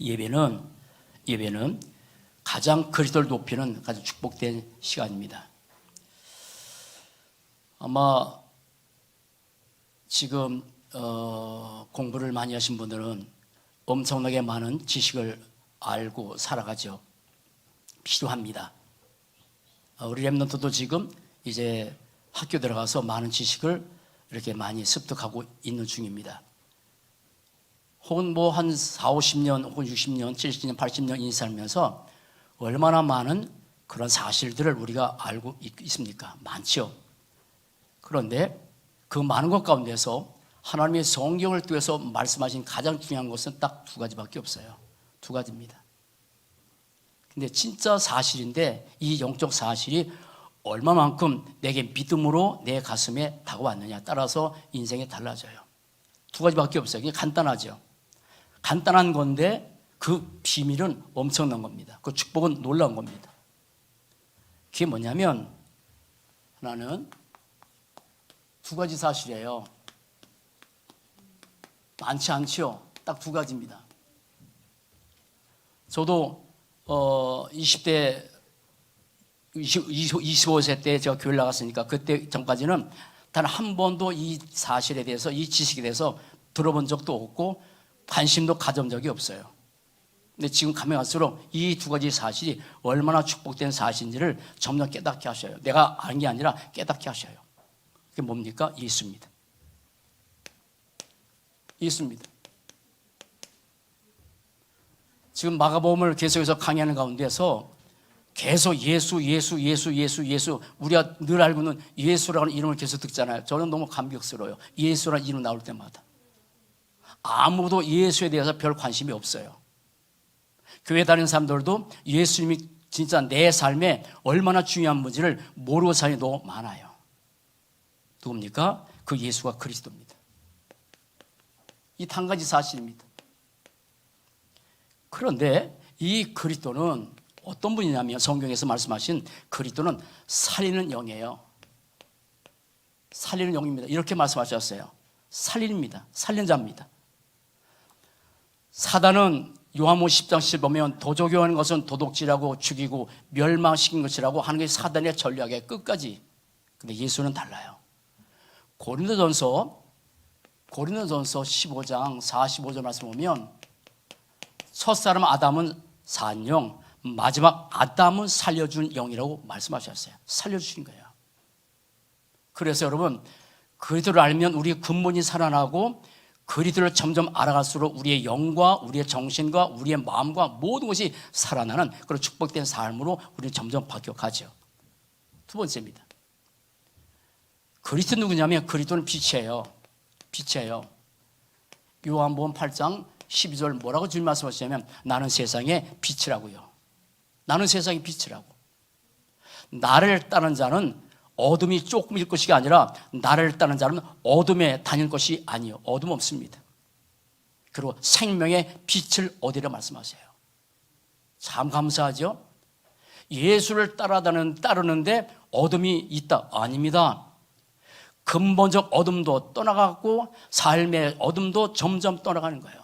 예배는 가장 그리스도를 높이는 가장 축복된 시간입니다. 아마 지금 공부를 많이 하신 분들은 엄청나게 많은 지식을 알고 살아가죠. 필요합니다. 우리 렘넌트도 지금 이제 학교 들어가서 많은 지식을 이렇게 많이 습득하고 있는 중입니다. 혹은 뭐 한 4, 50년 혹은 60년, 70년, 80년 인생 살면서 얼마나 많은 그런 사실들을 우리가 알고 있습니까? 많죠. 그런데 그 많은 것 가운데서 하나님의 성경을 통해서 말씀하신 가장 중요한 것은 딱 두 가지밖에 없어요. 두 가지입니다. 근데 진짜 사실인데 이 영적 사실이 얼마만큼 내게 믿음으로 내 가슴에 다가왔느냐에 따라서 인생이 달라져요. 두 가지밖에 없어요. 그게 간단하죠. 간단한 건데 그 비밀은 엄청난 겁니다. 그 축복은 놀라운 겁니다. 그게 뭐냐면 하나는 두 가지 사실이에요. 많지 않죠? 딱 두 가지입니다. 저도 20대 25세 때 제가 교회를 나갔으니까 그때 전까지는 단 한 번도 이 사실에 대해서 이 지식에 대해서 들어본 적도 없고 관심도 가진 적이 없어요. 근데 지금 가면 갈수록 이 두 가지 사실이 얼마나 축복된 사실인지를 점점 깨닫게 하셔요. 내가 아는 게 아니라 깨닫게 하셔요. 그게 뭡니까? 예수입니다. 예수입니다. 지금 마가복음을 계속해서 강의하는 가운데서 계속 예수 우리가 늘 알고 있는 예수라는 이름을 계속 듣잖아요. 저는 너무 감격스러워요. 예수라는 이름 나올 때마다 아무도 예수에 대해서 별 관심이 없어요. 교회 다니는 사람들도 예수님이 진짜 내 삶에 얼마나 중요한 분지를 모르고 사는 게 너무 많아요. 누굽니까? 그 예수가 그리스도입니다. 이 한 가지 사실입니다. 그런데 이 그리스도는 어떤 분이냐면 성경에서 말씀하신 그리스도는 살리는 영이에요. 살리는 영입니다. 이렇게 말씀하셨어요. 살린입니다. 살린 자입니다. 사단은 요한복음 10장 보면 도적이하는 것은 도둑질하고 죽이고 멸망시킨 것이라고 하는 게 사단의 전략의 끝까지. 근데 예수는 달라요. 고린도전서 15장 45절 말씀 보면 첫사람 아담은 산 영, 마지막 아담은 살려준 영이라고 말씀하셨어요. 살려주신 거예요. 그래서 여러분 그리스도를 알면 우리의 근본이 살아나고 그리스도를 점점 알아갈수록 우리의 영과 우리의 정신과 우리의 마음과 모든 것이 살아나는 그런 축복된 삶으로 우리는 점점 바뀌어가죠. 두 번째입니다. 그리스도 누구냐면 그리스도는 빛이에요. 빛이에요. 요한복음 8장 12절 뭐라고 주님 말씀하시냐면 나는 세상의 빛이라고요. 나는 세상의 빛이라고. 나를 따르는 자는 어둠이 조금일 것이 아니라 나를 따르는 자는 어둠에 다닐 것이 아니요. 어둠 없습니다. 그리고 생명의 빛을 얻으려 말씀하세요. 참 감사하죠? 예수를 따르는데 어둠이 있다? 아닙니다. 근본적 어둠도 떠나가고 삶의 어둠도 점점 떠나가는 거예요.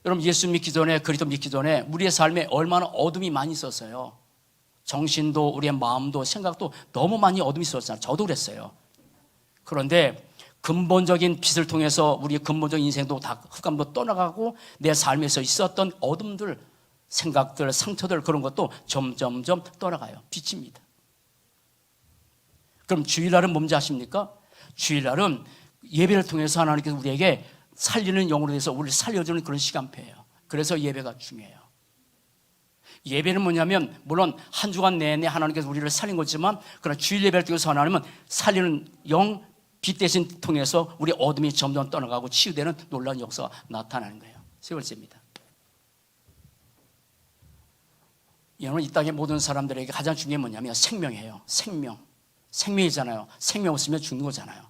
여러분 예수 믿기 전에 그리스도 믿기 전에 우리의 삶에 얼마나 어둠이 많이 있었어요. 정신도 우리의 마음도 생각도 너무 많이 어둠이 있었잖아요. 저도 그랬어요. 그런데 근본적인 빛을 통해서 우리의 근본적인 인생도 다 흑암도 떠나가고 내 삶에서 있었던 어둠들, 생각들, 상처들 그런 것도 점점점 떠나가요. 빛입니다. 그럼 주일날은 뭔지 아십니까? 주일날은 예배를 통해서 하나님께서 우리에게 살리는 영으로 해서 우리를 살려주는 그런 시간표예요. 그래서 예배가 중요해요. 예배는 뭐냐면 물론 한 주간 내내 하나님께서 우리를 살린 거지만 그러나 주일 예배를 통해서 하나님은 살리는 영, 빛 대신 통해서 우리 어둠이 점점 떠나가고 치유되는 놀라운 역사가 나타나는 거예요. 세 번째입니다. 여러분 이 땅의 모든 사람들에게 가장 중요한 게 뭐냐면 생명이에요. 생명이잖아요. 생명 없으면 죽는 거잖아요.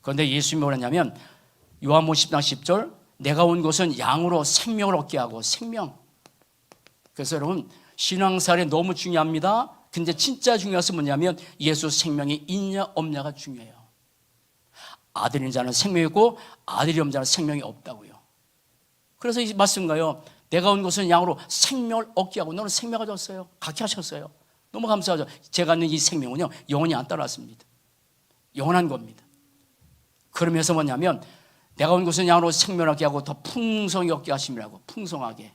그런데 예수님이 뭐랬냐면 요한복음 10장 10절 내가 온 것은 양으로 생명을 얻게 하고 생명. 그래서 여러분 신앙생활이 너무 중요합니다. 근데 진짜 중요한 것은 뭐냐면 예수 생명이 있냐 없냐가 중요해요. 아들인 자는 생명이 있고 아들이 없는 자는 생명이 없다고요. 그래서 이 말씀가요 내가 온 것은 양으로 생명을 얻게 하고 너는 생명을 줬어요. 갖게 하셨어요. 너무 감사하죠. 제가 있는 이 생명은요, 영원히 안 따라왔습니다. 영원한 겁니다. 그러면서 뭐냐면 내가 온 것은 양으로 생명을 얻게 하고 더 풍성히 얻게 하심이라고. 풍성하게.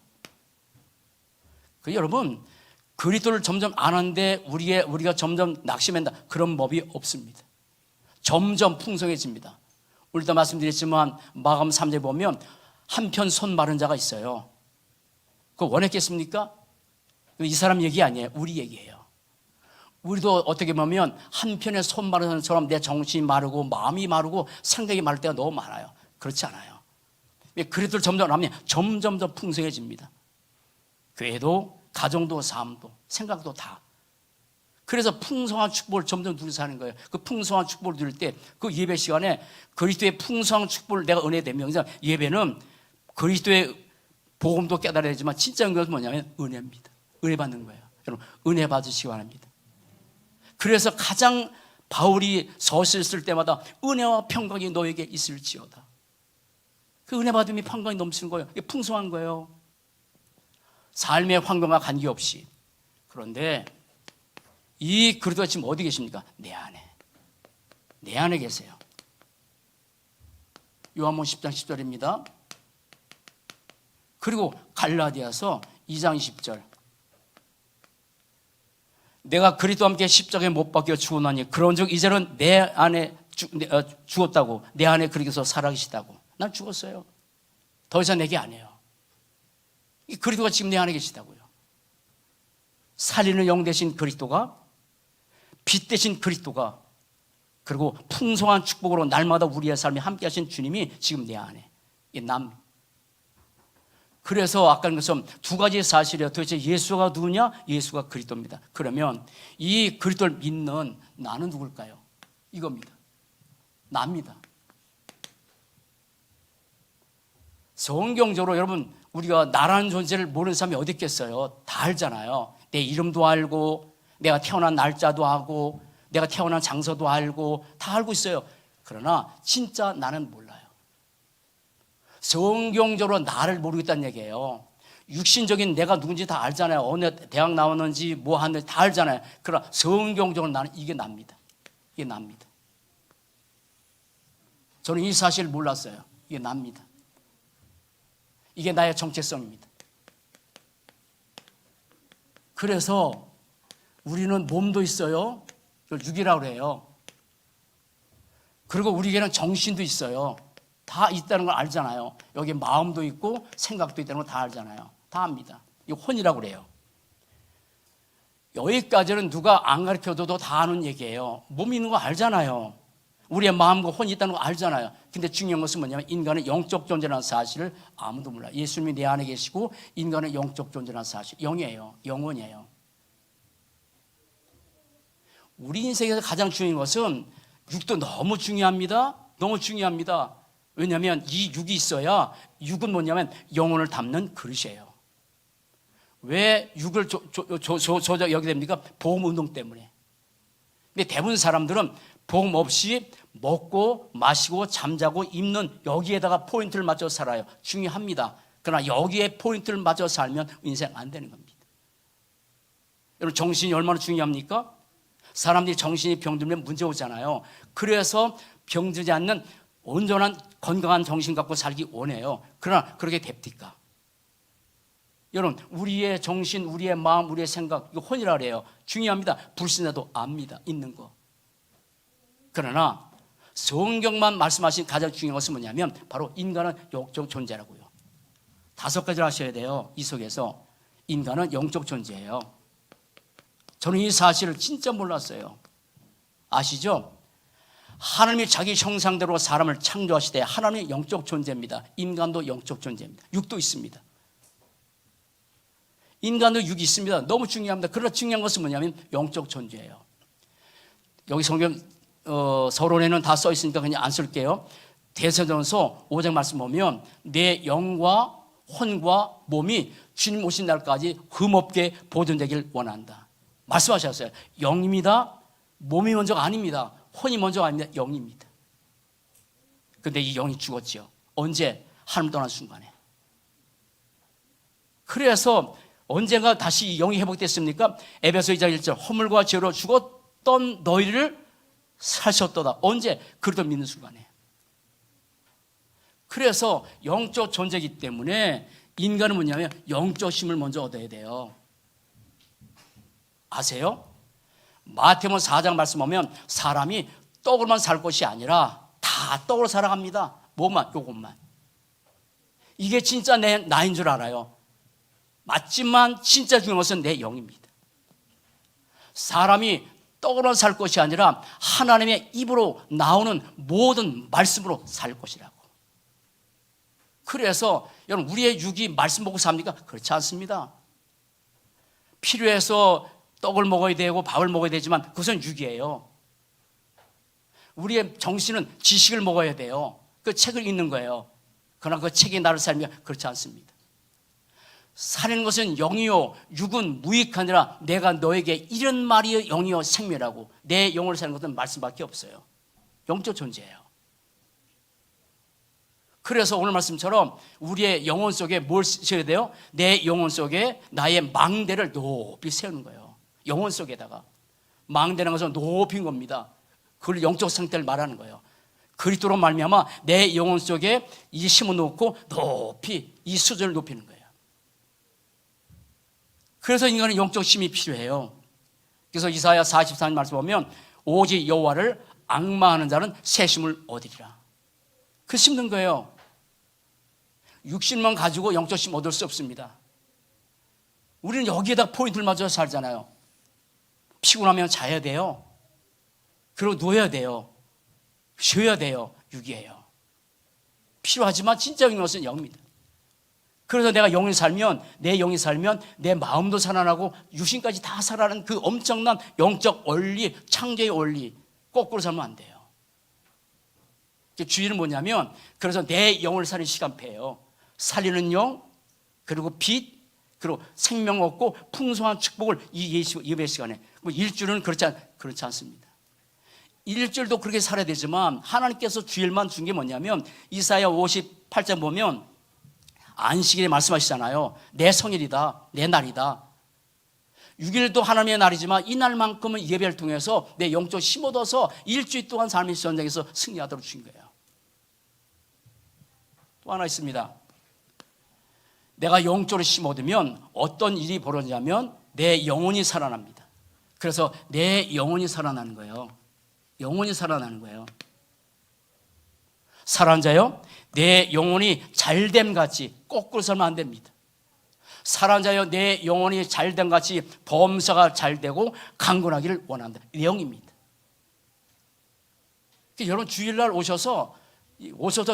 여러분, 그리스도를 점점 아는데 우리가 점점 낙심한다, 그런 법이 없습니다. 점점 풍성해집니다. 우리도 말씀드렸지만 마가음 3장에 보면 한편 손 마른 자가 있어요. 그거 원했겠습니까? 이 사람 얘기 아니에요. 우리 얘기예요. 우리도 어떻게 보면 한편에 손 마른 사람처럼 내 정신이 마르고 마음이 마르고 생각이 마를 때가 너무 많아요. 그렇지 않아요. 그리스도를 점점 알면 점점 더 풍성해집니다. 교회도, 가정도, 삶도, 생각도 다. 그래서 풍성한 축복을 점점 누리고 사는 거예요. 그 풍성한 축복을 누릴 때 그 예배 시간에 그리스도의 풍성한 축복을 내가 은혜 되면, 예배는 그리스도의 복음도 깨달아야 되지만 진짜 것은 뭐냐면 은혜입니다. 은혜 받는 거예요. 여러분, 은혜 받으시기 바랍니다. 그래서 가장 바울이 서신을 쓸 때마다 은혜와 평강이 너에게 있을지어다. 그 은혜 받음이 평강이 넘치는 거예요. 이게 풍성한 거예요. 삶의 환경과 관계없이. 그런데 이 그리스도가 지금 어디 계십니까? 내 안에 계세요. 요한복음 10장 10절입니다. 그리고 갈라디아서 2장 20절. 내가 그리스도와 함께 십자가에 못 박혀 죽었나니 그런즉 이제는 내 안에 죽었다고, 내 안에 그리스도께서 살아계시다고. 난 죽었어요. 더 이상 내게 안 해요. 이 그리스도가 지금 내 안에 계시다고요. 살리는 영 대신 그리스도가, 빛 대신 그리스도가, 그리고 풍성한 축복으로 날마다 우리의 삶에 함께 하신 주님이 지금 내 안에. 이게 그래서 아까 것처럼 두 가지 사실이에요. 도대체 예수가 누구냐? 예수가 그리스도입니다. 그러면 이 그리스도를 믿는 나는 누굴까요? 이겁니다. 나입니다. 성경적으로 여러분, 우리가 나라는 존재를 모르는 사람이 어디 있겠어요? 다 알잖아요. 내 이름도 알고, 내가 태어난 날짜도 알고, 내가 태어난 장소도 알고, 다 알고 있어요. 그러나 진짜 나는 몰라요. 성경적으로 나를 모르겠다는 얘기예요. 육신적인 내가 누군지 다 알잖아요. 어느 대학 나왔는지 뭐 하는지 다 알잖아요. 그러나 성경적으로 나는 이게 납니다. 이게 납니다. 저는 이 사실을 몰랐어요. 이게 납니다. 이게 나의 정체성입니다. 그래서 우리는 몸도 있어요. 이걸 육이라고 해요. 그리고 우리에게는 정신도 있어요. 다 있다는 걸 알잖아요. 여기 마음도 있고 생각도 있다는 걸 다 알잖아요. 다 압니다. 이거 혼이라고 그래요. 여기까지는 누가 안 가르쳐줘도 다 아는 얘기예요. 몸이 있는 거 알잖아요. 우리의 마음과 혼이 있다는 거 알잖아요. 근데 중요한 것은 뭐냐면 인간은 영적 존재라는 사실을 아무도 몰라요. 예수님이 내 안에 계시고 인간은 영적 존재라는 사실, 영이에요. 영혼이에요. 우리 인생에서 가장 중요한 것은 육도 너무 중요합니다. 너무 중요합니다. 왜냐하면 이 육이 있어야, 육은 뭐냐면 영혼을 담는 그릇이에요. 왜 육을 조작하게 됩니까? 보험 운동 때문에. 근데 대부분 사람들은 보험 없이 먹고 마시고 잠자고 입는 여기에다가 포인트를 맞춰 살아요. 중요합니다. 그러나 여기에 포인트를 맞춰 살면 인생 안 되는 겁니다. 여러분, 정신이 얼마나 중요합니까? 사람들이 정신이 병들면 문제 오잖아요. 그래서 병들지 않는 온전한 건강한 정신 갖고 살기 원해요. 그러나 그렇게 됩니까? 여러분, 우리의 정신, 우리의 마음, 우리의 생각, 이거 혼이라 그래요. 중요합니다. 불신자도 압니다. 있는 거. 그러나 성경만 말씀하신 가장 중요한 것은 뭐냐면 바로 인간은 영적 존재라고요. 5가지를 하셔야 돼요. 이 속에서 인간은 영적 존재예요. 저는 이 사실을 진짜 몰랐어요. 아시죠? 하나님이 자기 형상대로 사람을 창조하시되 하나님이 영적 존재입니다. 인간도 영적 존재입니다. 육도 있습니다. 인간도 육이 있습니다. 너무 중요합니다. 그러나 중요한 것은 뭐냐면 영적 존재예요. 여기 성경 서론에는 다 써 있으니까 그냥 안 쓸게요. 대사전서 5장 말씀 보면 내 영과 혼과 몸이 주님 오신 날까지 흠없게 보존되길 원한다. 말씀하셨어요. 영입니다. 몸이 먼저가 아닙니다. 혼이 먼저가 아닙니다. 영입니다. 그런데 이 영이 죽었죠. 언제? 하나님 떠난 순간에. 그래서 언젠가 다시 영이 회복됐습니까? 에베소 2장 1절 허물과 죄로 죽었던 너희를 사셨도다. 언제? 그리스도 믿는 순간에. 그래서 영적 존재이기 때문에 인간은 뭐냐면 영적 힘을 먼저 얻어야 돼요. 아세요? 마태복음 4장 말씀 보면 사람이 떡으로만 살 것이 아니라 다 떡으로 살아갑니다. 뭐만? 요것만. 이게 진짜 나인 줄 알아요. 맞지만 진짜 중요한 것은 내 영입니다. 사람이 떡으로만 살 것이 아니라 하나님의 입으로 나오는 모든 말씀으로 살 것이라고. 그래서 여러분 우리의 육이 말씀 보고 삽니까? 그렇지 않습니다. 필요해서 떡을 먹어야 되고 밥을 먹어야 되지만 그것은 육이에요. 우리의 정신은 지식을 먹어야 돼요. 그 책을 읽는 거예요. 그러나 그 책이 나를 살며 그렇지 않습니다. 살리는 것은 영이요 육은 무익하니라 내가 너에게 이런 말이 영이요 생명이라고. 내 영을 사는 것은 말씀밖에 없어요. 영적 존재예요. 그래서 오늘 말씀처럼 우리의 영혼 속에 뭘 세워야 돼요? 내 영혼 속에 나의 망대를 높이 세우는 거예요. 영혼 속에다가 망대라는 것은 높인 겁니다. 그걸 영적 상태를 말하는 거예요. 그리스도로 말미암아 내 영혼 속에 이 힘을 놓고 높이 이 수준을 높이는 거예요. 그래서 인간은 영적 힘이 필요해요. 그래서 이사야 44년 말씀 보면 오직 여호와를 앙마하는 자는 새 힘을 얻으리라. 그 심는 거예요. 육신만 가지고 영적 힘 얻을 수 없습니다. 우리는 여기에다 포인트를 맞춰서 살잖아요. 피곤하면 자야 돼요. 그리고 누워야 돼요. 쉬어야 돼요. 육이에요. 필요하지만 진짜 중요한 것은 영입니다. 그래서 내가 영이 살면 내 영이 살면 내 마음도 살아나고 육신까지 다 살아나는 그 엄청난 영적 원리, 창조의 원리 거꾸로 살면 안 돼요. 주의는 뭐냐면 그래서 내 영을 살리는 시간표예요. 살리는 영, 그리고 빛, 그리고 생명 얻고 풍성한 축복을 이 예배 시간에. 뭐 일주일은 그렇지 않습니다. 일주일도 그렇게 살아야 되지만 하나님께서 주일만 준 게 뭐냐면 이사야 58장 보면 안식일에 말씀하시잖아요. 내 성일이다, 내 날이다. 6일도 하나님의 날이지만 이 날만큼은 예배를 통해서 내 영적 힘 얻어서 일주일 동안 삶의 전쟁에서 승리하도록 주신 거예요. 또 하나 있습니다. 내가 영적으로 힘 얻으면 어떤 일이 벌어지냐면 내 영혼이 살아납니다. 그래서 내 영혼이 살아나는 거예요. 영혼이 살아나는 거예요. 살아난 자요, 내 영혼이 잘됨 같이 거꾸로 살면 안 됩니다. 살아난 자요, 내 영혼이 잘됨 같이 범사가 잘되고 강건하기를 원한다. 내용입니다. 여러분 주일날 오셔서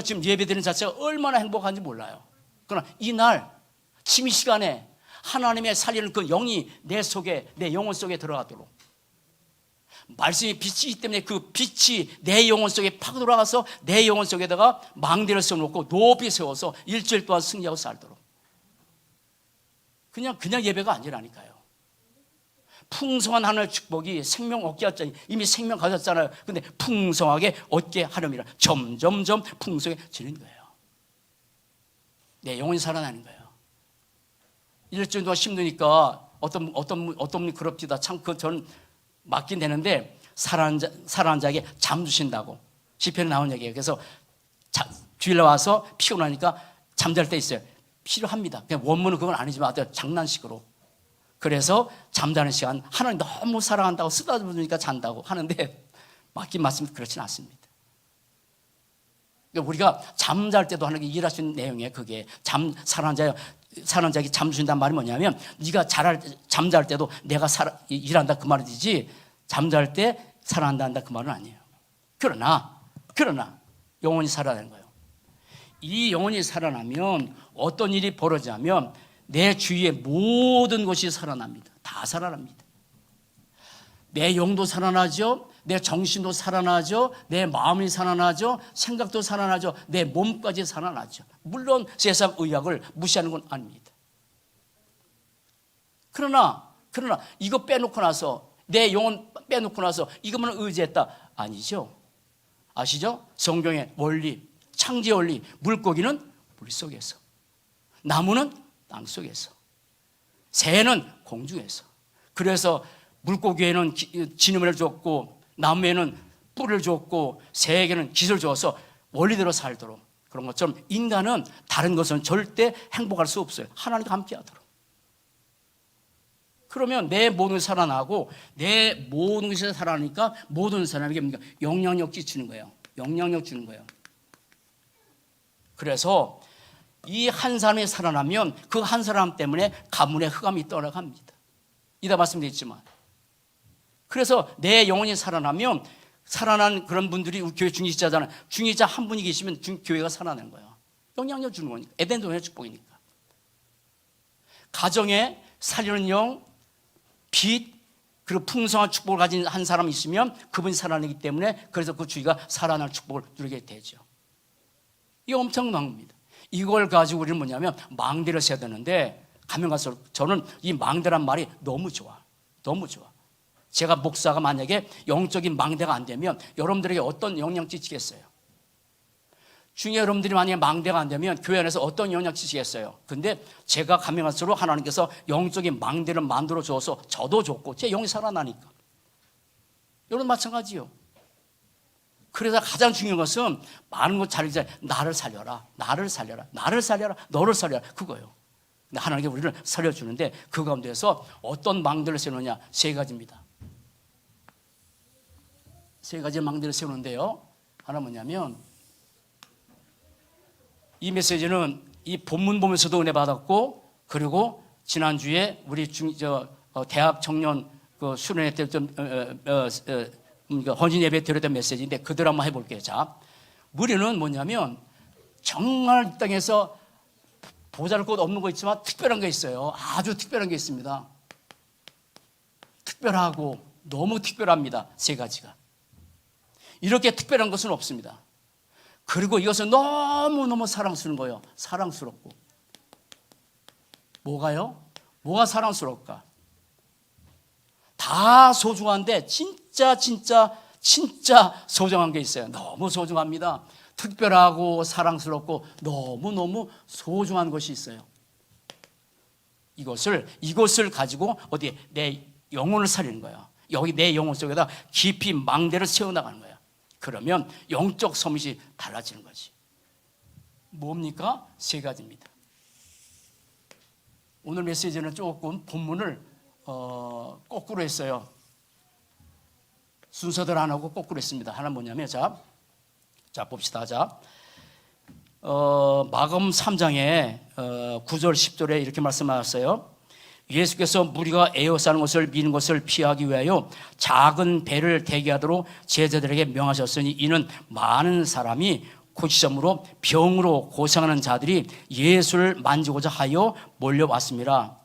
지금 예배드리는 자체가 얼마나 행복한지 몰라요. 그러나 이날 침이 시간에 하나님의 살리는 그 영이 내 속에, 내 영혼 속에 들어가도록 말씀이 빛이기 때문에 그 빛이 내 영혼 속에 파고 들어가서 내 영혼 속에다가 망대를 세워놓고 높이 세워서 일주일 동안 승리하고 살도록. 그냥 예배가 아니라니까요. 풍성한 하늘의 축복이 생명 얻게 하잖아요. 이미 생명 가졌잖아요. 근데 풍성하게 얻게 하려면 점점점 풍성해지는 거예요. 내 영혼이 살아나는 거예요. 일주일 동안 힘드니까 어떤 분이 그럽디다. 참 저는 맞긴 되는데 살아난 자에게 잠 주신다고 시편에 나온 얘기예요. 그래서 주일날 와서 피곤하니까 잠잘 때 있어요. 필요합니다. 그냥 원문은 그건 아니지만 장난식으로. 그래서 잠자는 시간 하나님 너무 사랑한다고 쓰다보니까 잔다고 하는데 맞긴 맞습니다. 그렇지는 않습니다. 그러니까 우리가 잠잘 때도 하나님께 일하시는 내용이에요. 그게 살아난 자에게 잠 주신다는 말이 뭐냐면 네가 잠잘 때도 내가 일한다 그 말이지 잠잘 때 살아난다 그 말은 아니에요. 그러나 영혼이 살아나는 거예요. 이 영혼이 살아나면 어떤 일이 벌어지냐면 내 주위의 모든 것이 살아납니다. 다 살아납니다. 내 영도 살아나죠. 내 정신도 살아나죠. 내 마음이 살아나죠. 생각도 살아나죠. 내 몸까지 살아나죠. 물론 세상 의학을 무시하는 건 아닙니다. 그러나 이거 빼놓고 나서 내 영혼 빼놓고 나서 이것만 의지했다 아니죠. 아시죠? 성경의 원리, 창조의 원리, 물고기는 물 속에서, 나무는 땅 속에서, 새는 공중에서. 그래서 물고기에는 지느러미를 줬고 나무에는 뿔을 줬고 새에게는 깃을 줘서 원리대로 살도록. 그런 것처럼 인간은 다른 것은 절대 행복할 수 없어요. 하나님과 함께하도록. 그러면 내 모든 것이 살아나고 내 모든 것이 살아나니까 모든 사람에게 뭡니까? 영향력 끼치는 거예요. 영향력 주는 거예요. 그래서 이 한 사람이 살아나면 그 한 사람 때문에 가문의 흑암이 떠나갑니다. 이다 말씀드렸지만. 그래서 내 영혼이 살아나면 살아난 그런 분들이 우리 교회 중직자잖아요. 중직자 한 분이 계시면 교회가 살아나는 거예요. 영향력 주는 거니까. 에덴 동의 축복이니까. 가정에 살리는 영, 빛, 그리고 풍성한 축복을 가진 한 사람이 있으면 그분이 살아나기 때문에 그래서 그 주위가 살아날 축복을 누리게 되죠. 이게 엄청난 겁니다. 이걸 가지고 우리는 뭐냐면 망대를 세야 되는데 가면 갈수록 저는 이 망대란 말이 너무 좋아. 너무 좋아. 제가 목사가 만약에 영적인 망대가 안 되면 여러분들에게 어떤 영향 끼치겠어요? 중에 여러분들이 만약에 망대가 안 되면 교회 안에서 어떤 영향 끼치겠어요? 근데 제가 가면 갈수록 하나님께서 영적인 망대를 만들어 줘서 저도 좋고 제 영이 살아나니까. 여러분 마찬가지요. 그래서 가장 중요한 것은 많은 것 잘리자 나를 살려라, 나를 살려라, 나를 살려라, 너를 살려라 그거예요. 근데 하나님께 우리를 살려주는데 그 가운데서 어떤 망대를 세우느냐 세 가지입니다. 세 가지 망대를 세우는데요. 하나 뭐냐면 이 메시지는 이 본문 보면서도 은혜 받았고 그리고 지난주에 우리 대학 청년 그 수련회 때 좀 헌신 예배 드렸던 메시지인데 그대로 한번 해볼게요. 자, 우리는 뭐냐면 정말 이 땅에서 보잘것 없는 거 있지만 특별한 게 있어요. 아주 특별한 게 있습니다. 특별하고 너무 특별합니다. 세 가지가. 이렇게 특별한 것은 없습니다. 그리고 이것은 너무너무 사랑스러운 거예요. 사랑스럽고. 뭐가요? 뭐가 사랑스러울까? 다 소중한데 진짜 소중한 게 있어요. 너무 소중합니다. 특별하고 사랑스럽고 너무너무 소중한 것이 있어요. 이것을 가지고 어디에 내 영혼을 살리는 거예요. 여기 내 영혼 속에다 깊이 망대를 세워나가는 거예요. 그러면 영적 서밋이 달라지는 거지. 뭡니까? 세 가지입니다. 오늘 메시지는 조금 본문을 거꾸로 했어요. 순서대로 안 하고 거꾸로 했습니다. 하나 뭐냐면 자 봅시다. 자 마가음 3장에 9절 10절에 이렇게 말씀하셨어요. 예수께서 무리가 에워싸는 것을 미는 것을 피하기 위하여 작은 배를 대기하도록 제자들에게 명하셨으니 이는 많은 사람이 고시점으로 병으로 고생하는 자들이 예수를 만지고자 하여 몰려왔습니다.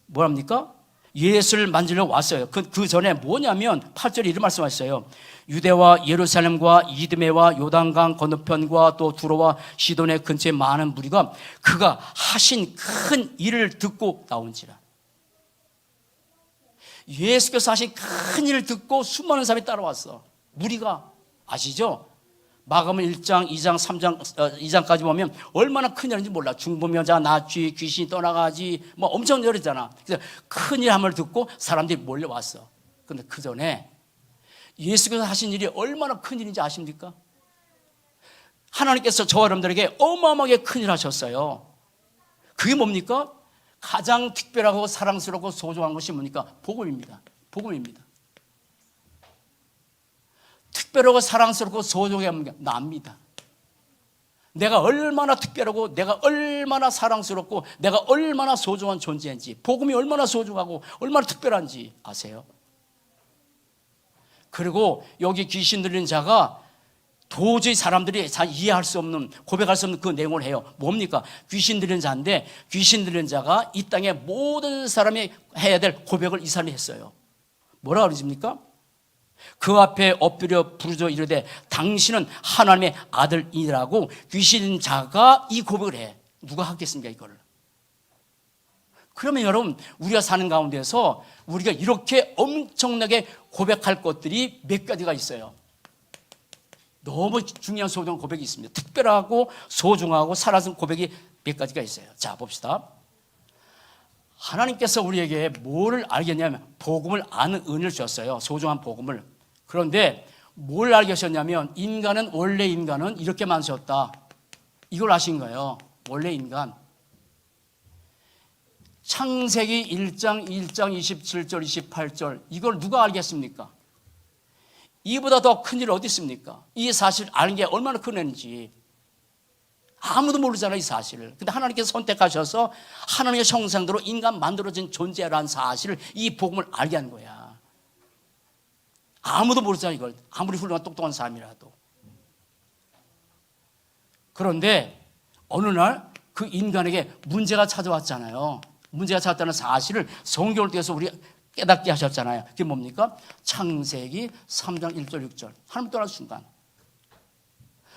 뭐랍니까? 예수를 만지러 왔어요. 그 전에 뭐냐면 8절에 이런 말씀하셨어요. 유대와 예루살렘과 이드메와 요단강 건너편과 또 두로와 시돈의 근처에 많은 무리가 그가 하신 큰 일을 듣고 나온지라. 예수께서 하신 큰 일을 듣고 수많은 사람이 따라왔어. 무리가. 아시죠? 마가음 1장, 2장, 3장, 2장까지 보면 얼마나 큰 일인지 몰라. 중보면자, 나쥐, 귀신이 떠나가지, 뭐 엄청 열이잖아. 그래서 큰 일 함을 듣고 사람들이 몰려왔어. 근데 그 전에 예수께서 하신 일이 얼마나 큰 일인지 아십니까? 하나님께서 저와 여러분들에게 어마어마하게 큰 일 하셨어요. 그게 뭡니까? 가장 특별하고 사랑스럽고 소중한 것이 뭡니까? 복음입니다. 복음입니다. 특별하고 사랑스럽고 소중한 게 납니다. 내가 얼마나 특별하고 내가 얼마나 사랑스럽고 내가 얼마나 소중한 존재인지, 복음이 얼마나 소중하고 얼마나 특별한지 아세요? 그리고 여기 귀신 들린 자가 도저히 사람들이 잘 이해할 수 없는, 고백할 수 없는 그 내용을 해요. 뭡니까? 귀신 들린 자인데 귀신 들린 자가 이 땅의 모든 사람이 해야 될 고백을 이 사람이 했어요. 뭐라 그러십니까? 그 앞에 엎드려 부르짖어 이르되 당신은 하나님의 아들이라고 귀신 자가 이 고백을 해. 누가 하겠습니까 이거를? 그러면 여러분, 우리가 사는 가운데서 우리가 이렇게 엄청나게 고백할 것들이 몇 가지가 있어요. 너무 중요한 소중한 고백이 있습니다. 특별하고 소중하고 살아있는 고백이 몇 가지가 있어요. 자 봅시다. 하나님께서 우리에게 뭘 알겠냐면 복음을 아는 은혜를 주셨어요. 소중한 복음을. 그런데 뭘 알게 하셨냐면 원래 인간은 이렇게 만드셨다. 이걸 아신 거예요. 원래 인간. 창세기 1장 27절 28절 이걸 누가 알겠습니까? 이보다 더 큰 일 어디 있습니까? 이 사실 아는 게 얼마나 큰 일인지 아무도 모르잖아요, 이 사실을. 근데 하나님께서 선택하셔서 하나님의 형상대로 인간 만들어진 존재라는 사실을, 이 복음을 알게 한 거야. 아무도 모르잖아요, 이걸. 아무리 훌륭한 똑똑한 사람이라도. 그런데 어느 날 그 인간에게 문제가 찾아왔잖아요. 문제가 찾았다는 사실을 성경을 통해서 우리 깨닫게 하셨잖아요. 그게 뭡니까? 창세기 3장 1절 6절. 하나님 떠난 순간.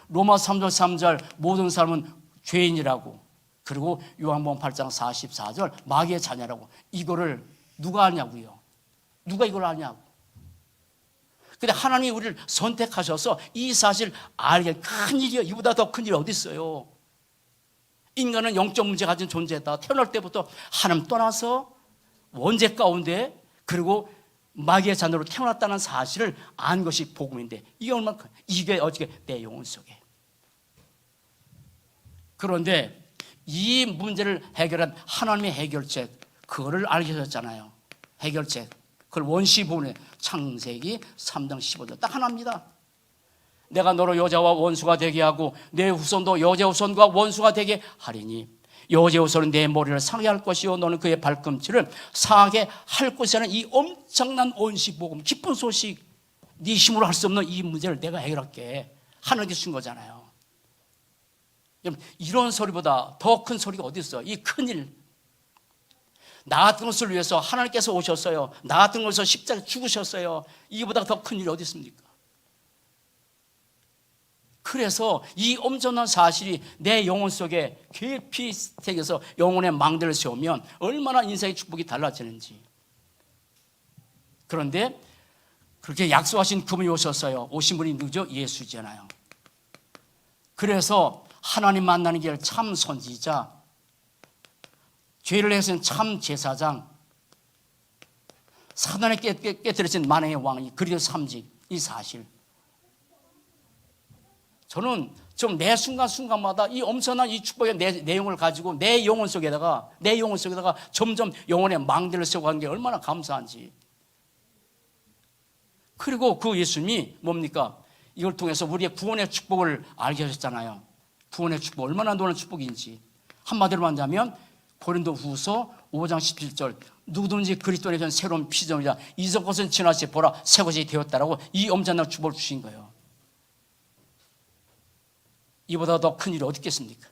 로마 3절 3절 모든 사람은 죄인이라고, 그리고 요한복음 8장 44절 마귀의 자녀라고. 이거를 누가 아냐고요? 누가 이걸 아냐고. 근데 하나님이 우리를 선택하셔서 이 사실 알게, 큰 일이요, 이보다 더 큰 일이 어디 있어요? 인간은 영적 문제 가진 존재다. 태어날 때부터 하나님 떠나서 원죄 가운데, 그리고 마귀의 자녀로 태어났다는 사실을 안 것이 복음인데, 이게 얼마나 큰, 이게 어떻게 내 영혼 속에. 그런데 이 문제를 해결한 하나님의 해결책, 그거를 알게 하셨잖아요. 해결책. 그걸 원시 부분에 창세기 3장 15절 딱 하나입니다. 내가 너로 여자와 원수가 되게 하고 내 후손도 여자 후손과 원수가 되게 하리니 여자 후손은 내 머리를 상하게 할 것이요 너는 그의 발꿈치를 상하게 할 것이라는 이 엄청난 원시 복음, 기쁜 소식. 네 힘으로 할 수 없는 이 문제를 내가 해결할게. 하나님께 준 거잖아요. 이런 소리보다 더 큰 소리가 어디 있어? 이 큰일. 나 같은 것을 위해서 하나님께서 오셨어요. 나 같은 것을 십자가에 죽으셨어요. 이보다 더 큰 일이 어디 있습니까? 그래서 이 엄청난 사실이 내 영혼 속에 깊이 새겨서 영혼의 망대를 세우면 얼마나 인생의 축복이 달라지는지. 그런데 그렇게 약속하신 그분이 오셨어요. 오신 분이 누구죠? 예수잖아요. 그래서 하나님 만나는 길 참 선지자, 죄를 해서는 참 제사장, 사단에 깨뜨려진 만왕의 왕이 그리고 삼직, 이 사실. 저는 좀 매 순간순간마다 이 엄청난 이 축복의 내용을 가지고 내 영혼 속에다가 점점 영혼의 망대를 세워가는 게 얼마나 감사한지. 그리고 그 예수님이 뭡니까? 이걸 통해서 우리의 구원의 축복을 알게 하셨잖아요. 구원의 축복, 얼마나 놀라운 축복인지. 한마디로 말하자면 고린도후서 5장 17절 누구든지 그리스도 안에 새로운 피조물이라 이전 것은 지나치 보라 새 것이 되었다라고 이 엄청난 축복을 주신 거예요. 이보다 더 큰 일이 어디 있겠습니까?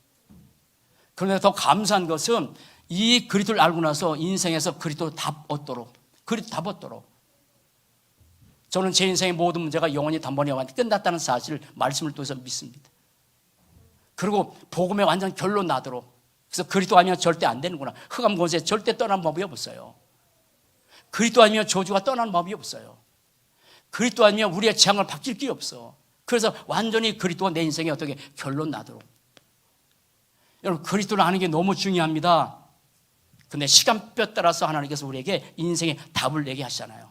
그런데 더 감사한 것은 이 그리스도를 알고 나서 인생에서 그리스도를 답 얻도록, 저는 제 인생의 모든 문제가 영원히 단번에 끝났다는 사실을 말씀을 통해서 믿습니다. 그리고 복음에 완전 결론 나도록. 그래서 그리스도 아니면 절대 안 되는구나. 흑암 권세 절대 떠나는 법이 없어요. 그리스도 아니면 저주가 떠나는 법이 없어요. 그리스도 아니면 우리의 재앙을 바뀔 게 없어. 그래서 완전히 그리스도가 내 인생에 어떻게 결론 나도록. 여러분, 그리스도를 아는 게 너무 중요합니다. 근데 시간표 따라서 하나님께서 우리에게 인생의 답을 내게 하시잖아요.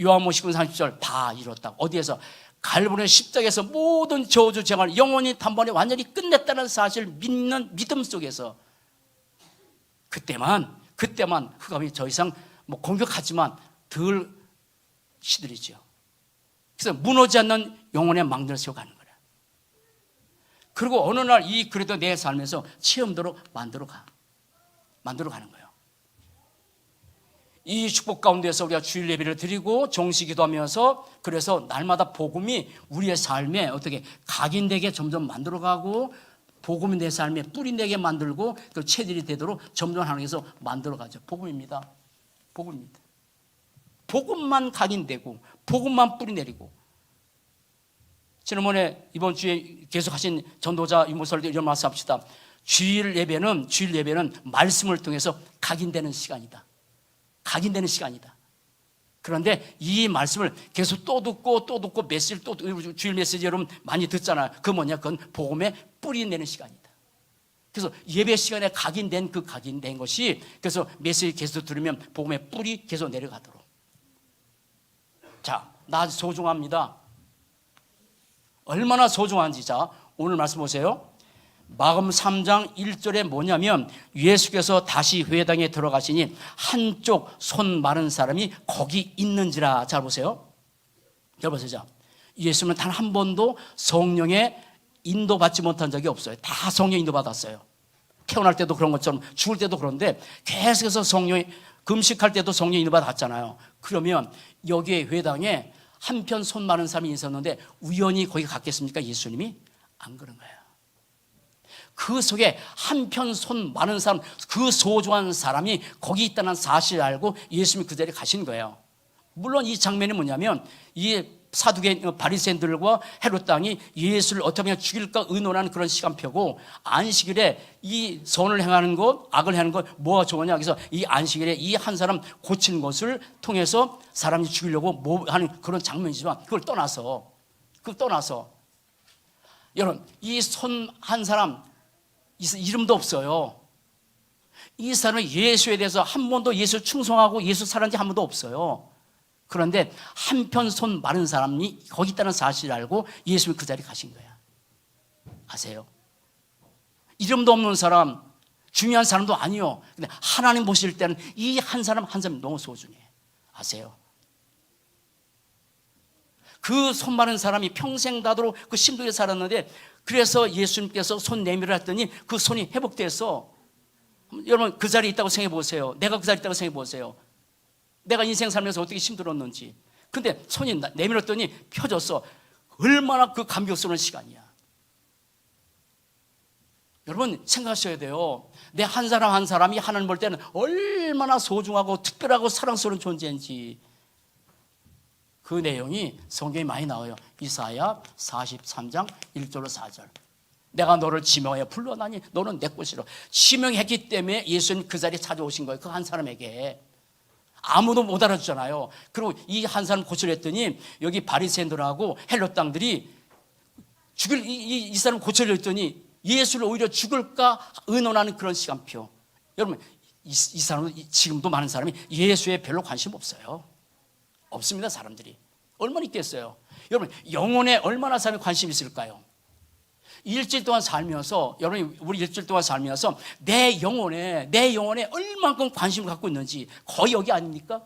요한복음 19장 30절 다 이뤘다. 어디에서? 갈보리 십자가에서 모든 저주 재앙을 영원히 단번에 완전히 끝냈다는 사실을 믿는 믿음 속에서 그때만 흑암이 더 이상 공격하지만 덜 시들이죠. 그래서 무너지지 않는 영혼의 망대를 세워가는 거예요. 그리고 어느 날 이 그래도 내 삶에서 체험대로 만들어 가는 거예요. 이 축복 가운데서 우리가 주일 예배를 드리고 정시 기도하면서, 그래서 날마다 복음이 우리의 삶에 어떻게 각인되게 점점 만들어가고, 복음이 내 삶에 뿌리내게 만들고, 그 체질이 되도록 점점 하나님께서 만들어가죠. 복음입니다. 복음만 각인되고 복음만 뿌리내리고. 지난번에 이번 주에 계속하신 전도자 유모설도 이런 말씀합시다. 주일 예배는 말씀을 통해서 각인되는 시간이다. 그런데 이 말씀을 계속 또 듣고 메시지를 또 주일 메시지 여러분 많이 듣잖아요. 그 뭐냐? 그건 복음에 뿌리 내는 시간이다. 그래서 예배 시간에 각인된 그 각인된 것이 그래서 메시지 계속 들으면 복음의 뿔이 계속 내려가도록. 자, 나 소중합니다. 얼마나 소중한지. 자, 오늘 말씀 보세요. 마가복음 3장 1절에 뭐냐면 예수께서 다시 회당에 들어가시니 한쪽 손 마른 사람이 거기 있는지라. 잘 보세요. 잘 보세요. 자, 예수는 단 한 번도 성령의 인도받지 못한 적이 없어요. 다 성령 인도받았어요. 태어날 때도 그런 것처럼 죽을 때도 그런데 계속해서 성령이, 금식할 때도 성령 인도받았잖아요. 그러면 여기에 회당에 한편 손 마른 사람이 있었는데 우연히 거기 갔겠습니까? 예수님이? 안 그런 거예요. 그 속에 한편 손 마른 사람, 그 소중한 사람이 거기 있다는 사실을 알고 예수님이 그 자리에 가신 거예요. 물론 이 장면이 뭐냐면 이 사두개인 바리새인들과 헤롯 왕이 예수를 어떻게 하면 죽일까 의논하는 그런 시간표고, 안식일에 이 선을 행하는 것, 악을 행하는 것 뭐가 좋으냐. 그래서 이 안식일에 이 한 사람 고치는 것을 통해서 사람이 죽이려고 뭐 하는 그런 장면이지만 그걸 떠나서 여러분, 이 손 한 사람 이름도 없어요. 이 사람은 예수에 대해서 한 번도 예수 충성하고 예수 사랑한 지 한 번도 없어요. 그런데 한편 손 마른 사람이 거기 있다는 사실을 알고 예수님이 그 자리에 가신 거야. 아세요? 이름도 없는 사람, 중요한 사람도 아니요. 근데 하나님 보실 때는 이 한 사람 한 사람이 너무 소중해. 아세요? 그 손 마른 사람이 평생 다도록 그 심도에 살았는데, 그래서 예수님께서 손 내밀어 했더니 그 손이 회복돼서, 여러분 그 자리에 있다고 생각해 보세요. 내가 그 자리에 있다고 생각해 보세요. 내가 인생 살면서 어떻게 힘들었는지. 근데 손이 내밀었더니 펴졌어. 얼마나 그 감격스러운 시간이야. 여러분 생각하셔야 돼요. 내 한 사람 한 사람이 하나님 볼 때는 얼마나 소중하고 특별하고 사랑스러운 존재인지. 그 내용이 성경에 많이 나와요. 이사야 43장 1절로 4절. 내가 너를 지명하여 불러나니 너는 내 것이라. 지명했기 때문에 예수님 그 자리에 찾아오신 거예요. 그 한 사람에게. 아무도 못 알아주잖아요. 그리고 이 한 사람 고치려 했더니 여기 바리새인들하고 헬롯 당들이 죽일 이 사람 고치려 했더니 예수를 오히려 죽을까 의논하는 그런 시간표. 여러분 이 사람은 지금도 많은 사람이 예수에 별로 관심 없어요. 없습니다. 사람들이 얼마나 있겠어요. 여러분 영혼에 얼마나 사람이 관심이 있을까요? 일주일 동안 살면서, 여러분이 우리 일주일 동안 살면서 내 영혼에 얼만큼 관심을 갖고 있는지 거의 여기 아닙니까?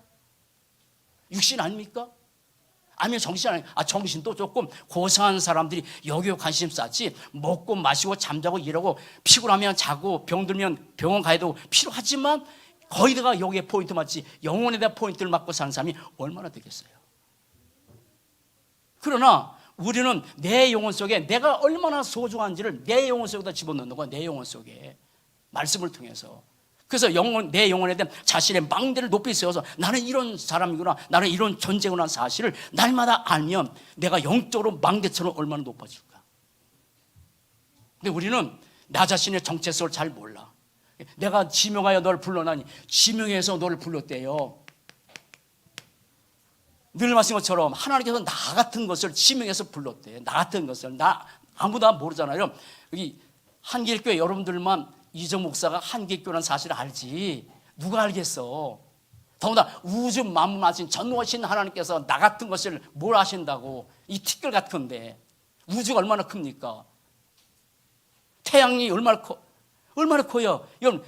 육신 아닙니까? 아니면 정신 아닙니까? 정신도 조금 고상한 사람들이 여기에 관심 쌓지. 먹고 마시고 잠자고 일하고 피곤하면 자고 병들면 병원 가야 되고 필요하지만 거의 다가 여기에 포인트 맞지 영혼에다 포인트를 맞고 사는 사람이 얼마나 되겠어요. 그러나 우리는 내 영혼 속에 내가 얼마나 소중한지를 내 영혼 속에다 집어넣는 거야. 내 영혼 속에 말씀을 통해서. 그래서 내 영혼에 대한 자신의 망대를 높이 세워서 나는 이런 사람이구나, 나는 이런 존재구나 사실을 날마다 알면 내가 영적으로 망대처럼 얼마나 높아질까. 근데 우리는 나 자신의 정체성을 잘 몰라. 내가 지명하여 너를 불러나니 지명해서 너를 불렀대요. 늘 말씀한 것처럼 하나님께서 나 같은 것을 지명해서 불렀대. 나 같은 것을. 아무도 모르잖아요. 여기 한길교회 여러분들만 이정 목사가 한길교회라는 사실을 알지 누가 알겠어. 더구나 우주 만물하신 전능하신 하나님께서 나 같은 것을 뭘 아신다고. 이 티끌 같은데 우주가 얼마나 큽니까? 태양이 얼마나 커요. 여러분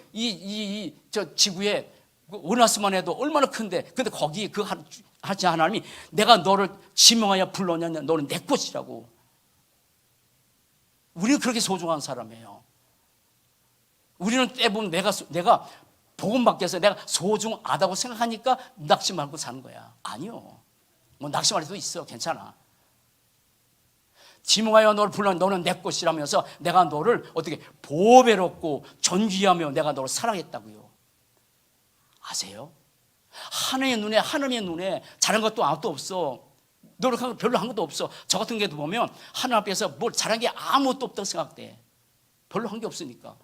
저 지구에 원하스만 해도 얼마나 큰데, 근데 거기 하지 하나님이 내가 너를 지명하여 불렀냐, 너는 내 것이라고. 우리는 그렇게 소중한 사람이에요. 우리는 때보면 내가 복음 밖에서 내가 소중하다고 생각하니까 낙심하고 사는 거야. 아니요. 뭐 낙심할 수도 있어. 괜찮아. 지명하여 너를 불렀냐, 너는 내 것이라면서 내가 너를 어떻게 보배롭고 존귀하며 내가 너를 사랑했다고요. 아세요? 하나님의 눈에 잘한 것도 아무것도 없어. 노력한 거 별로 한 것도 없어. 저 같은 경우도 보면 하나님 앞에서 뭘 잘한 게 아무것도 없다고 생각돼. 별로 한 게 없으니까.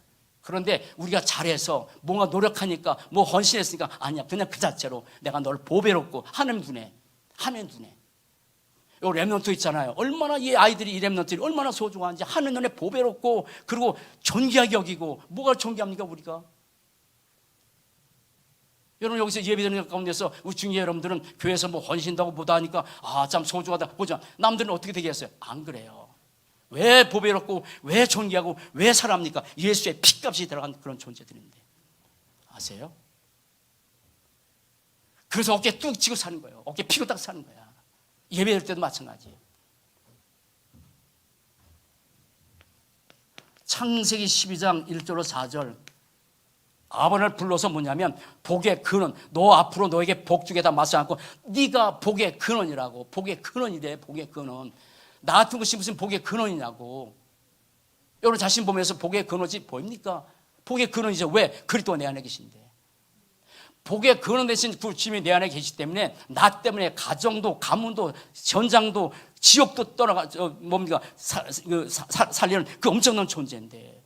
그런데 우리가 잘해서 뭔가 노력하니까 뭐 헌신했으니까 아니야. 그냥 그 자체로 내가 너를 보배롭고 하나님 눈에 요 렘넌트 있잖아요. 얼마나 이 아이들이, 이 렘넌트들이 얼마나 소중한지, 하늘 눈에 보배롭고 그리고 존귀하게 여기고. 뭐가 존귀합니까 우리가? 여러분 여기서 예배드리는 가운데서 우리 중에 여러분들은 교회에서 뭐 헌신다고 보다 하니까 참 소중하다 보자. 남들은 어떻게 되겠어요? 안 그래요. 왜 보배롭고 왜 존귀하고 왜 사랑합니까? 예수의 피값이 들어간 그런 존재들인데. 아세요? 그래서 어깨 뚝 치고 사는 거예요. 어깨 피고 딱 사는 거야. 예배할 때도 마찬가지. 창세기 12장 1절로 4절 아브라함을 불러서 뭐냐면 복의 근원, 너 앞으로 너에게 복 주겠다 말씀하고 네가 복의 근원이라고. 복의 근원이래. 복의 근원. 나 같은 것이 무슨 복의 근원이냐고. 여러분 자신 보면서 복의 근원이 보입니까? 복의 근원이죠. 왜? 그리스도가 내 안에 계신데. 복의 근원 대신 그 주님이 내 안에 계시기 때문에 나 때문에 가정도 가문도 전장도 지옥도 떠나가 살리는 그 엄청난 존재인데.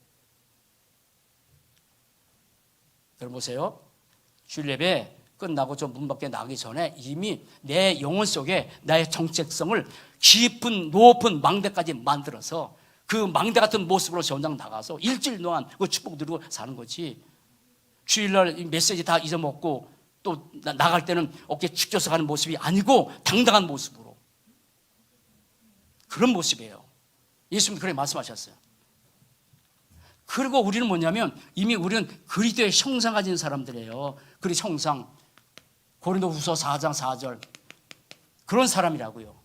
여러분 보세요. 주일 예배 끝나고 좀 문 밖에 나가기 전에 이미 내 영혼 속에 나의 정체성을 깊은 높은 망대까지 만들어서 그 망대 같은 모습으로 전장 나가서 일주일 동안 그 축복 누리고 사는 거지. 주일날 메시지 다 잊어먹고 또 나갈 때는 어깨 축져서 가는 모습이 아니고 당당한 모습으로. 그런 모습이에요. 예수님 그렇게 말씀하셨어요. 그리고 우리는 뭐냐면 이미 우리는 그리스도의 형상 가진 사람들이에요. 그리스도 형상. 고린도후서 4장 4절 그런 사람이라고요.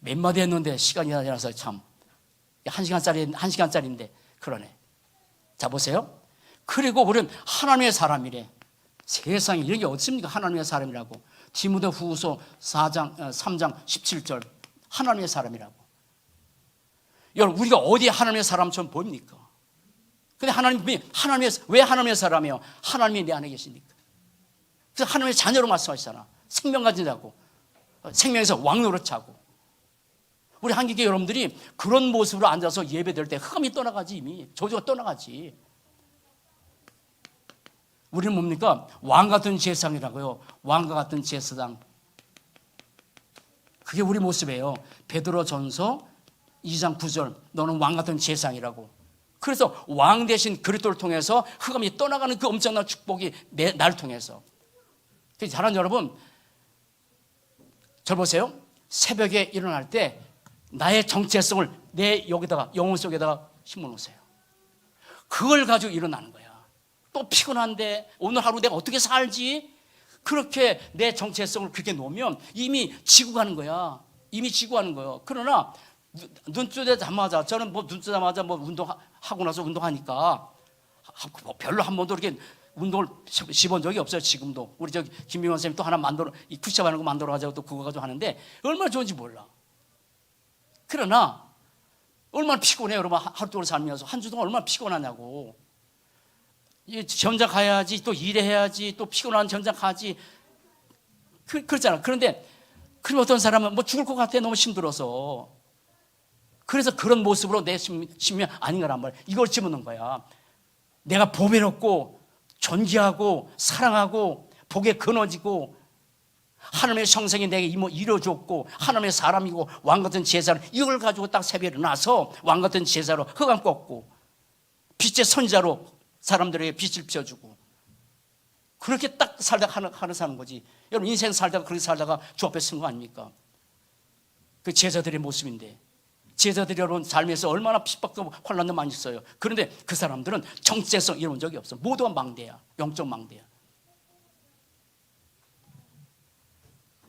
몇 마디 했는데 시간이 지나서 참 1시간짜리인데 그러네. 자 보세요. 그리고 우리는 하나님의 사람이래. 세상에 이런 게 어딨습니까? 하나님의 사람이라고. 디모데후서 3장 17절 하나님의 사람이라고. 여러분 우리가 어디에 하나님의 사람처럼 보입니까? 근데 왜 하나님의 사람이에요? 하나님이 내 안에 계시니까. 그래서 하나님의 자녀로 말씀하시잖아. 생명 가진 자고 생명에서 왕노릇하고. 우리 한국의 여러분들이 그런 모습으로 앉아서 예배드릴 때 흑암이 떠나가지. 이미 저주가 떠나가지. 우리는 뭡니까? 왕 같은 제사장이라고요. 왕과 같은 제사장. 그게 우리 모습이에요. 베드로전서 2장 9절 너는 왕 같은 제사장이라고. 그래서 왕 대신 그리스도를 통해서 흑암이 떠나가는 그 엄청난 축복이 나를 통해서. 사랑하는 여러분, 저 보세요. 새벽에 일어날 때 나의 정체성을 내 여기다가 영혼 속에다가 심어놓으세요. 그걸 가지고 일어나는 거야. 또 피곤한데 오늘 하루 내가 어떻게 살지? 그렇게 내 정체성을 그렇게 놓으면 이미 지고 가는 거야. 이미 지고 가는 거예요. 그러나 눈 뜨자마자 저는 뭐 눈 뜨자마자 뭐 운동하고 나서 운동하니까 별로 한 번도 이렇게 운동을 씹은 적이 없어요. 지금도 우리 저 김민원 선생님 또 하나 이 푸시업 하는 거 만들어 가지고 또 그거 가지고 하는데 얼마나 좋은지 몰라. 그러나 얼마나 피곤해요. 여러분 하루 동안 살면서 한 주 동안 얼마나 피곤하냐고. 전장 가야지 또 일해야지 또 피곤한 전장 가지 그렇잖아. 그런데 그럼 어떤 사람은 뭐 죽을 것 같아. 너무 힘들어서. 그래서 그런 모습으로 내 심령 아닌 거란 말이야. 이걸 집어넣은 거야. 내가 보배롭고 존귀하고 사랑하고 복에 끊어지고 하나님의 성생이 내게 이루어졌고 하나님의 사람이고 왕같은 제사로 이걸 가지고 딱 새벽에 일어나서 왕같은 제사로 흑암 꺾고 빛의 선자로 사람들에게 빛을 비춰주고 그렇게 딱 살다가 하나 사는 거지. 여러분 인생 살다가 그렇게 살다가 주 앞에 쓴 거 아닙니까? 그 제자들의 모습인데 제자들이 여러분 삶에서 얼마나 핍박도 환난도 많이 있어요. 그런데 그 사람들은 정체성 이런 적이 없어. 모두가 망대야. 영적 망대야.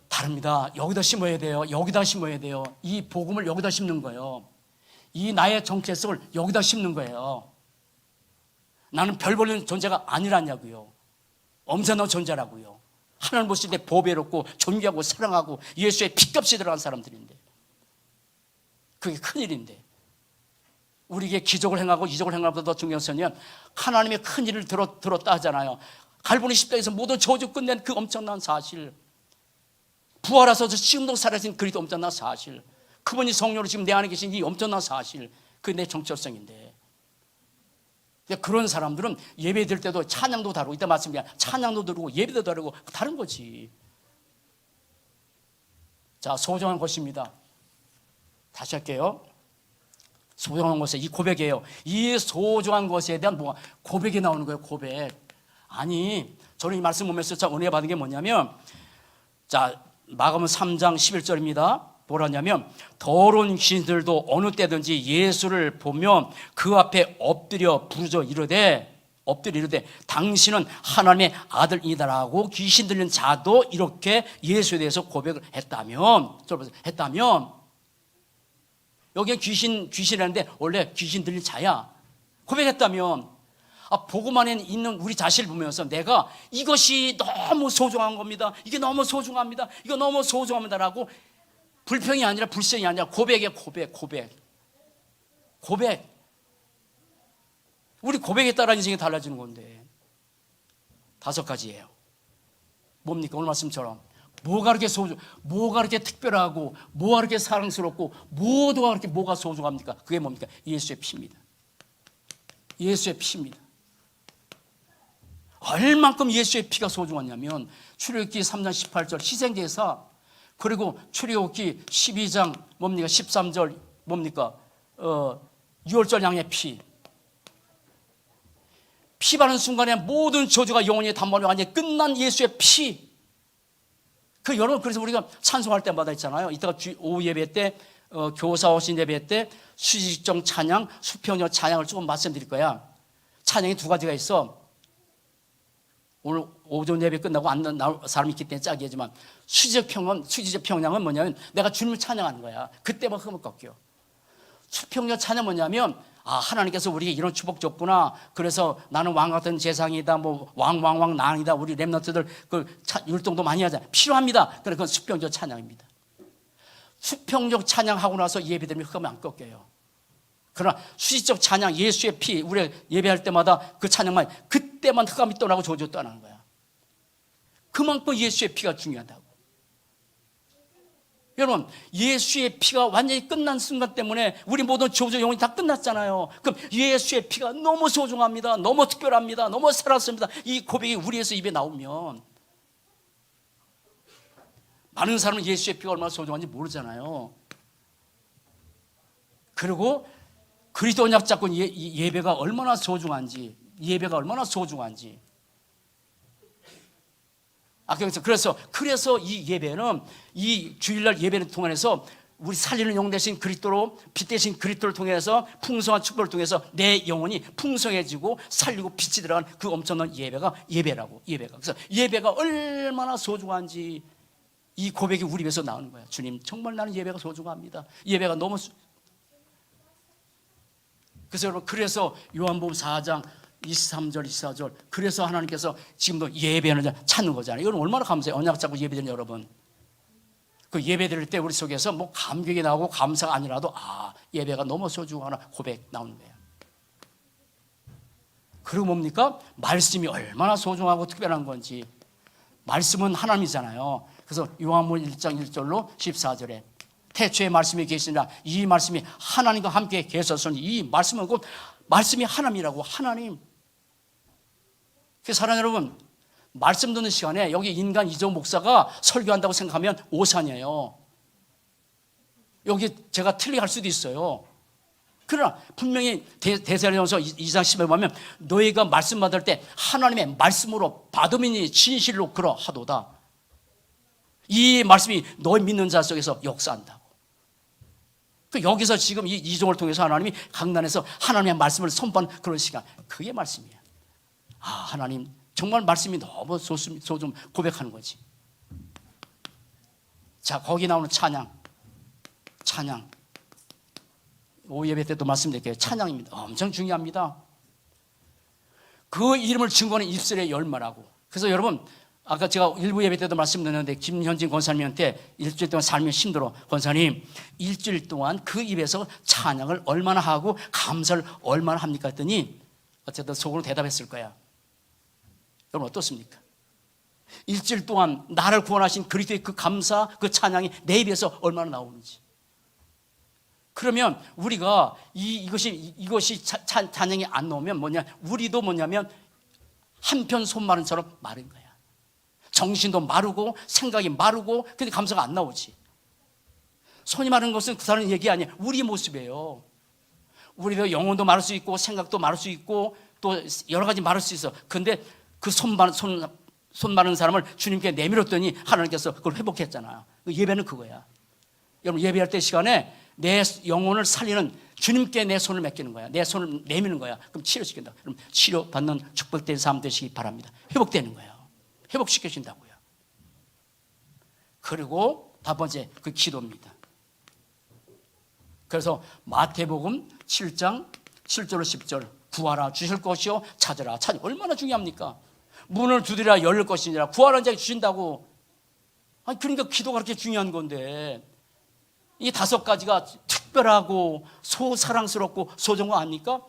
다릅니다. 여기다 심어야 돼요. 여기다 심어야 돼요. 이 복음을 여기다 심는 거예요. 이 나의 정체성을 여기다 심는 거예요. 나는 별 볼일 존재가 아니라냐고요. 엄청난 존재라고요. 하나님 보실 때 보배롭고 존귀하고 사랑하고 예수의 피값이 들어간 사람들인데 그게 큰일인데 우리에게 기적을 행하고 이적을 행하는 것보다 더 중요한 것은 하나님의 큰일을 들었다 하잖아요. 갈보리 십자가에서 모든 저주 끝낸 그 엄청난 사실, 부활하셔서 지금도 살아계신 그리스도 엄청난 사실, 그분이 성령으로 지금 내 안에 계신 이 엄청난 사실, 그게 내 정체성인데 그런 사람들은 예배 드릴 때도 찬양도 다르고 이따 말씀드린 찬양도 다르고 예배도 다르고 다른 거지. 자, 소중한 것입니다. 다시 할게요. 소중한 것에 이 고백이에요. 이 소중한 것에 대한 뭐가 고백이 나오는 거예요. 고백. 아니, 저는 이 말씀 보면서 참 은혜 받은 게 뭐냐면, 자, 마가복음 3장 11절입니다. 뭐라냐면, 더러운 귀신들도 어느 때든지 예수를 보면 그 앞에 엎드려 부르짖어 이르되 당신은 하나님의 아들이다라고 귀신 들린 자도 이렇게 예수에 대해서 고백을 했다면, 여기에 귀신이라는데 원래 귀신 들린 자야. 고백했다면, 복음 안에 있는 우리 자신을 보면서 내가 이것이 너무 소중한 겁니다. 이게 너무 소중합니다. 이거 너무 소중합니다라고 불평이 아니라 불평이 아니라 고백이에요. 고백. 우리 고백에 따라 인생이 달라지는 건데. 5가지예요. 뭡니까? 오늘 말씀처럼 뭐가 그렇게 특별하고 뭐가 그렇게 사랑스럽고 모두가 그렇게 뭐가 소중합니까? 그게 뭡니까? 예수의 피입니다. 예수의 피입니다. 얼만큼 예수의 피가 소중하냐면 출애굽기 3장 18절 희생제사, 그리고 출애굽기 12장 뭡니까? 13절 뭡니까? 유월절 양의 피 바르는 순간에 모든 저주가 영원히 단번에 완전히 끝난 예수의 피. 여러분, 그래서 우리가 찬송할 때마다 있잖아요. 이따가 오후 예배 때, 교사 오신 예배 때 수직적 찬양, 수평적 찬양을 조금 말씀드릴 거야. 찬양이 2가지가 있어. 오늘 오전 예배 끝나고 안 나올 사람이 있기 때문에 짜게 하지만, 수직적 평양은 뭐냐면 내가 주님을 찬양하는 거야. 그때만 흠을 꺾여. 수평적 찬양 뭐냐면, 하나님께서 우리에게 이런 축복 줬구나. 그래서 나는 왕 같은 재상이다. 왕 낭이다. 우리 렘넌트들 율동도 많이 하잖아요. 필요합니다. 그러니까 그건 수평적 찬양입니다. 수평적 찬양하고 나서 예배드리면 흠이 안 꺾여요. 그러나 수직적 찬양, 예수의 피, 우리 예배할 때마다 그 찬양만, 그때만 흑암이 떠나고 저주 떠나는 거야. 그만큼 예수의 피가 중요하다고. 여러분, 예수의 피가 완전히 끝난 순간 때문에 우리 모든 저주 영혼이 다 끝났잖아요. 그럼 예수의 피가 너무 소중합니다. 너무 특별합니다. 너무 사랑스럽습니다. 이 고백이 우리에서 입에 나오면 많은 사람은 예수의 피가 얼마나 소중한지 모르잖아요. 그리고 그리스도 언약 잡고 예배가 얼마나 소중한지, 그래서 이 예배는, 이 주일날 예배를 통해서 우리 살리는 영 대신 그리스도로, 빛 대신 그리스도를 통해서 풍성한 축복을 통해서 내 영혼이 풍성해지고 살리고 빛이 들어간 그 엄청난 예배가. 그래서 예배가 얼마나 소중한지 이 고백이 우리 입에서 나오는 거야. 주님, 정말 나는 예배가 소중합니다. 예배가 너무 그래서 여러분, 그래서 요한복음 4장 23절 24절, 그래서 하나님께서 지금도 예배하는 찾는 거잖아요. 이건 얼마나 감사해요. 언약 잡고 예배드리는 여러분, 그 예배드릴 때 우리 속에서 감격이 나오고 감사가 아니라도 예배가 너무 소중하나 고백 나오는 거예요. 그리고 뭡니까? 말씀이 얼마나 소중하고 특별한 건지. 말씀은 하나님이잖아요. 그래서 요한복음 1장 1절로 14절에 태초에 말씀이 계시니라, 이 말씀이 하나님과 함께 계셨으니, 이 말씀은 곧 말씀이 하나님이라고. 하나님. 그래서 사랑하는 여러분, 말씀 듣는 시간에 여기 인간 이정 목사가 설교한다고 생각하면 오산이에요. 여기 제가 틀리게 할 수도 있어요. 그러나 분명히 데살로니가서 2장 10에 보면 너희가 말씀 받을 때 하나님의 말씀으로 받음이니 진실로 그러하도다. 이 말씀이 너희 믿는 자 속에서 역사한다고. 여기서 지금 이 이종을 통해서 하나님이 강단에서 하나님의 말씀을 선포하는 그런 시간, 그게 말씀이에요. 하나님 정말 말씀이 너무 소중 고백하는 거지. 자, 거기 나오는 찬양. 오후 예배 때도 말씀드릴게요. 찬양입니다. 엄청 중요합니다. 그 이름을 증거하는 입술의 열매라고. 그래서 여러분, 아까 제가 일부 예배 때도 말씀드렸는데 김현진 권사님한테 일주일 동안 살면 힘들어. 권사님, 일주일 동안 그 입에서 찬양을 얼마나 하고 감사를 얼마나 합니까? 했더니 어쨌든 속으로 대답했을 거야. 여러분 어떻습니까? 일주일 동안 나를 구원하신 그리스도의 그 감사, 그 찬양이 내 입에서 얼마나 나오는지. 그러면 우리가 이것이 찬양이 안 나오면 우리도 뭐냐면 한편 손마른처럼 마른 거야. 정신도 마르고 생각이 마르고, 근데 감사가 안 나오지. 손이 마른 것은 그 사람 얘기 아니에요. 우리 모습이에요. 우리도 영혼도 마를 수 있고 생각도 마를 수 있고 또 여러 가지 마를 수 있어. 근데 그 손 마른 사람을 주님께 내밀었더니 하나님께서 그걸 회복했잖아요. 예배는 그거야. 여러분, 예배할 때 시간에 내 영혼을 살리는 주님께 내 손을 맡기는 거야. 내 손을 내미는 거야. 그럼 치료시킨다. 그럼 치료받는 축복된 삶 되시기 바랍니다. 회복되는 거예요. 회복시켜준다고요. 그리고 다섯 번째, 그 기도입니다. 그래서 마태복음 7장 7절 10절 구하라 주실 것이요 찾으라 얼마나 중요합니까? 문을 두드리라 열릴 것이니라. 구하라는 자에게 주신다고. 아니, 그러니까 기도가 그렇게 중요한 건데 이 다섯 가지가 특별하고 소사랑스럽고 소중한 거 아닙니까?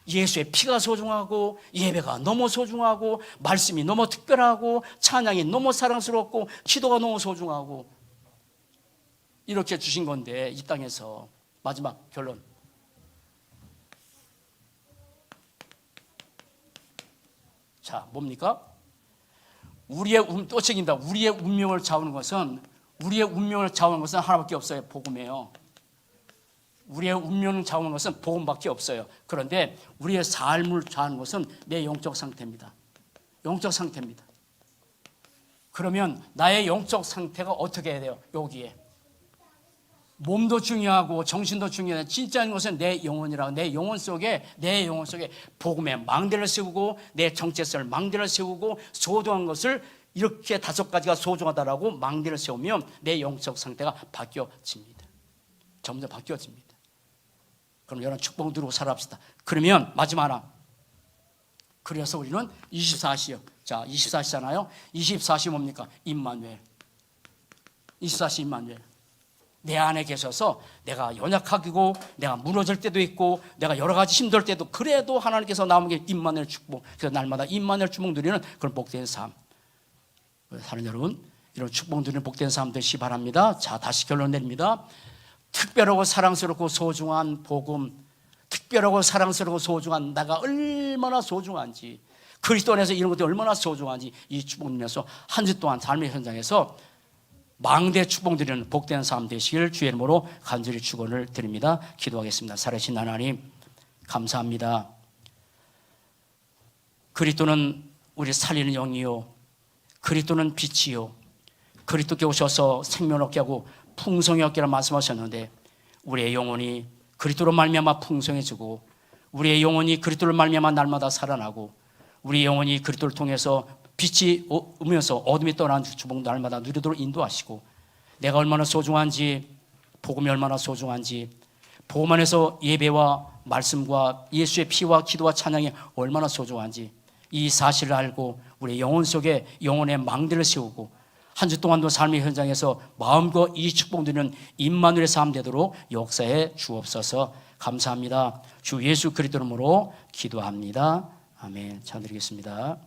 예수의 피가 소중하고 예배가 너무 소중하고 말씀이 너무 특별하고 찬양이 너무 사랑스럽고 기도가 너무 소중하고 이렇게 주신 건데 이 땅에서 마지막 결론. 자, 뭡니까? 또 책임다. 우리의 운명을 좌우하는 것은 하나밖에 없어요. 복음이에요. 우리의 운명을 좌우하는 것은 복음밖에 없어요. 그런데 우리의 삶을 좌우하는 것은 내 영적 상태입니다. 영적 상태입니다. 그러면 나의 영적 상태가 어떻게 해야 돼요? 여기에 몸도 중요하고 정신도 중요한데 진짜인 것은 내 영혼이라고. 내 영혼 속에 복음의 망대를 세우고 내 정체성을 망대를 세우고 소중한 것을 이렇게 다섯 가지가 소중하다라고 망대를 세우면 내 영적 상태가 바뀌어집니다. 점점 바뀌어집니다. 그럼 여러분 축복 누리고 살아갑시다. 그러면 마지막 하나. 그래서 우리는 24시요. 자, 24시잖아요. 24시 뭡니까? 임마누엘. 24시 임마누엘. 내 안에 계셔서 내가 연약하고 내가 무너질 때도 있고 내가 여러 가지 힘들 때도 그래도 하나님께서 나에게 임마누엘 축복. 그래서 날마다 임마누엘 축복 누리는 그런 복된 삶. 사는 여러분, 이런 축복 누리는 복된 삶 되시기 바랍니다. 자, 다시 결론 내립니다. 특별하고 사랑스럽고 소중한 복음, 특별하고 사랑스럽고 소중한 나가 얼마나 소중한지, 그리스도 안에서 이런 것들이 얼마나 소중한지 이 축복 누리면서 한 주 동안 삶의 현장에서 망대 축복 드리는 복된 삶 되시길 주의 이름으로 간절히 축원을 드립니다. 기도하겠습니다. 살아계신 하나님 감사합니다. 그리스도는 우리 살리는 영이요, 그리스도는 빛이요, 그리스도께 오셔서 생명 얻게 하고 풍성히 얻게라 말씀하셨는데 우리의 영혼이 그리스도로 말미암아 풍성해지고 우리의 영혼이 그리스도로 말미암아 날마다 살아나고 우리의 영혼이 그리스도를 통해서 빛이 오면서 어둠이 떠난 주복 날마다 누리도록 인도하시고 내가 얼마나 소중한지, 복음이 얼마나 소중한지, 복음 안에서 예배와 말씀과 예수의 피와 기도와 찬양이 얼마나 소중한지 이 사실을 알고 우리 영혼 속에 영혼의 망대를 세우고 한 주 동안도 삶의 현장에서 마음껏 이 축복 누리는 임마누엘의 삶 되도록 역사해 주옵소서. 감사합니다. 주 예수 그리스도 이름으로 기도합니다. 아멘. 찬드리겠습니다.